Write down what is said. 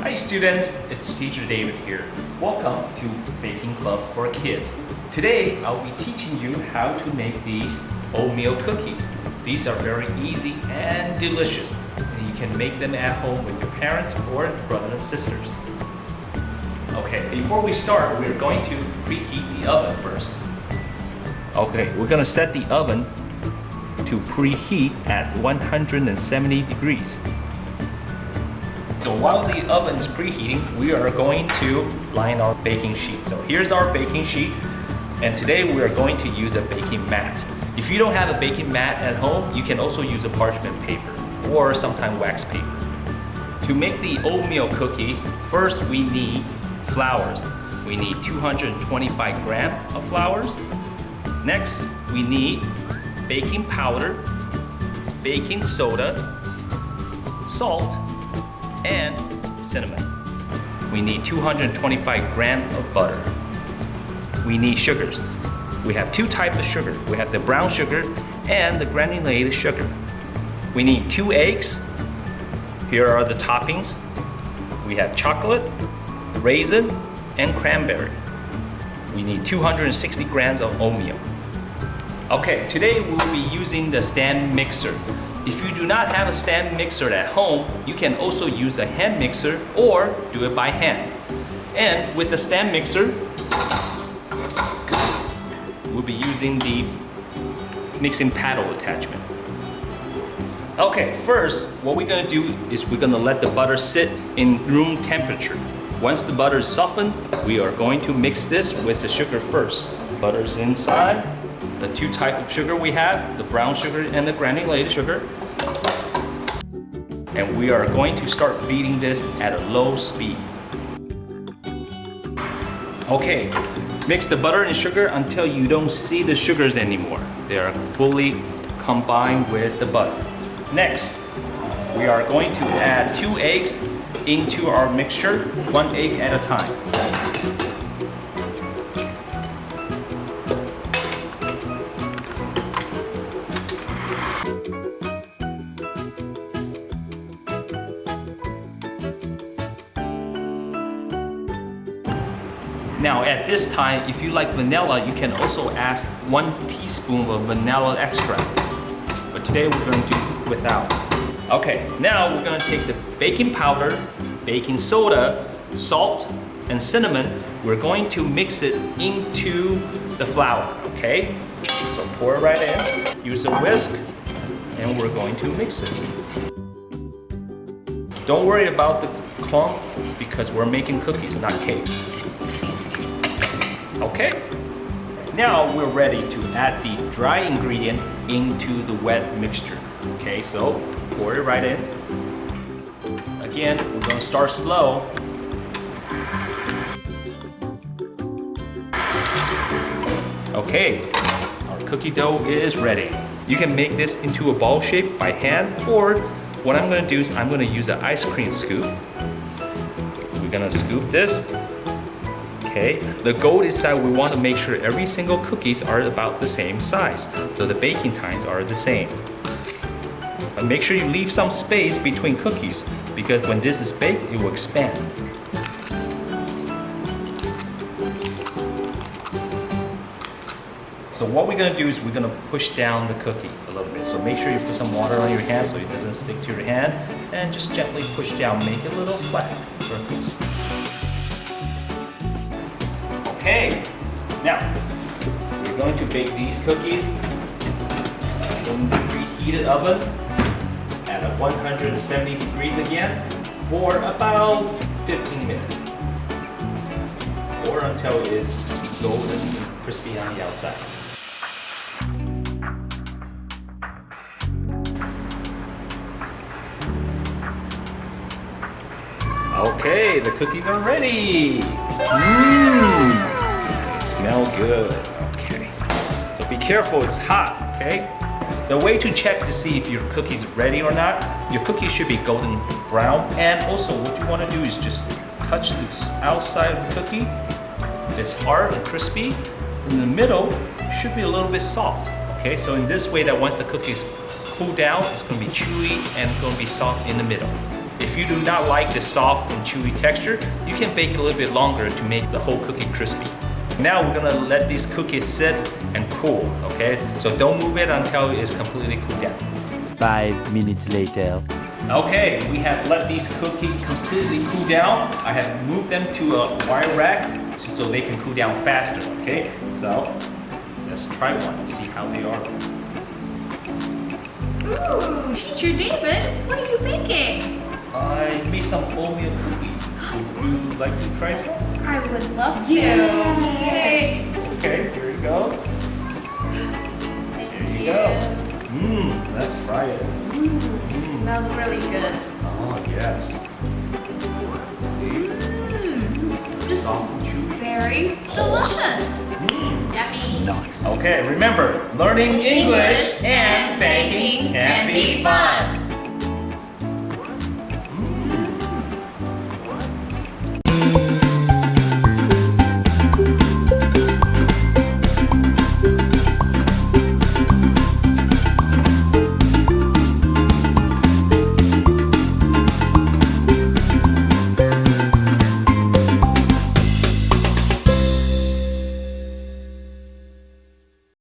Hi students, it's Teacher David here. Welcome to Baking Club for Kids. Today I'll be teaching you how to make these oatmeal cookies. These are very easy and delicious. And you can make them at home with your parents or brothers and sisters. Okay, before we start, we're going to preheat the oven first. Okay, we're going to set the oven to preheat at 170 degrees. So while the oven is preheating, we are going to line our baking sheet. So here's our baking sheet, and today we are going to use a baking mat. If you don't have a baking mat at home, you can also use a parchment paper or sometimes wax paper. To make the oatmeal cookies, first we need flours. We need 225 grams of flours. Next, we need baking powder, baking soda, salt, and cinnamon. We need 225 grams of butter. We need sugars. We have two types of sugar. We have the brown sugar and the granulated sugar. We need 2 eggs. Here are the toppings. We have chocolate, raisin, and cranberry. We need 260 grams of oatmeal. Okay, today we'll be using the stand mixer. If you do not have a stand mixer at home, you can also use a hand mixer or do it by hand. And with the stand mixer, we'll be using the mixing paddle attachment. Okay, first, what we're gonna do is we're gonna let the butter sit in room temperature. Once the butter is softened, we are going to mix this with the sugar first. Butter's inside. The two types of sugar we have, the brown sugar and the granulated sugar. And we are going to start beating this at a low speed. Okay, mix the butter and sugar until you don't see the sugars anymore. They are fully combined with the butter. Next, we are going to add 2 eggs into our mixture, 1 egg at a time. Now at this time, if you like vanilla, you can also add 1 teaspoon of vanilla extract. But today we're going to do without. Okay, now we're going to take the baking powder, baking soda, salt, and cinnamon. We're going to mix it into the flour, okay? So pour it right in, use a whisk, and we're going to mix it. Don't worry about the clump because we're making cookies, not cakes. Okay, now we're ready to add the dry ingredient into the wet mixture. Okay, so pour it right in. Again, we're going to start slow. Okay, our cookie dough is ready. You can make this into a ball shape by hand, or what I'm going to do is I'm going to use an ice cream scoop. We're going to scoop this. Okay, the goal is that we want to make sure every single cookies are about the same size, so the baking times are the same. But make sure you leave some space between cookies, because when this is baked, it will expand. So what we're going to do is we're going to push down the cookies a little bit. So make sure you put some water on your hand so it doesn't stick to your hand, and just gently push down, make it a little flat surface. Okay, now we're going to bake these cookies in the preheated oven at 170 degrees again for about 15 minutes, or until it's golden and crispy on the outside. Okay, the cookies are ready. Smell good. Okay. So be careful, it's hot, okay? The way to check to see if your cookie is ready or not, your cookie should be golden brown. And also what you want to do is just touch this outside of the cookie. It's hard and crispy. In the middle, it should be a little bit soft. Okay, so in this way that once the cookies cool down, it's going to be chewy and going to be soft in the middle. If you do not like the soft and chewy texture, you can bake a little bit longer to make the whole cookie crispy. Now we're gonna let these cookies sit and cool, okay? So don't move it until it's completely cooled down. 5 minutes later. Okay, we have let these cookies completely cool down. I have moved them to a wire rack so they can cool down faster, okay? So let's try one and see how they are. Ooh, Teacher David, what are you making? I made some oatmeal cookies. Would you like to try some? I would love to. Yes. Okay, here you go. There you go. Let's try it. Smells really good. Oh, yes. See? Soft and chewy. Very delicious. Yummy. Nice. Okay, remember, learning English and baking can be fun.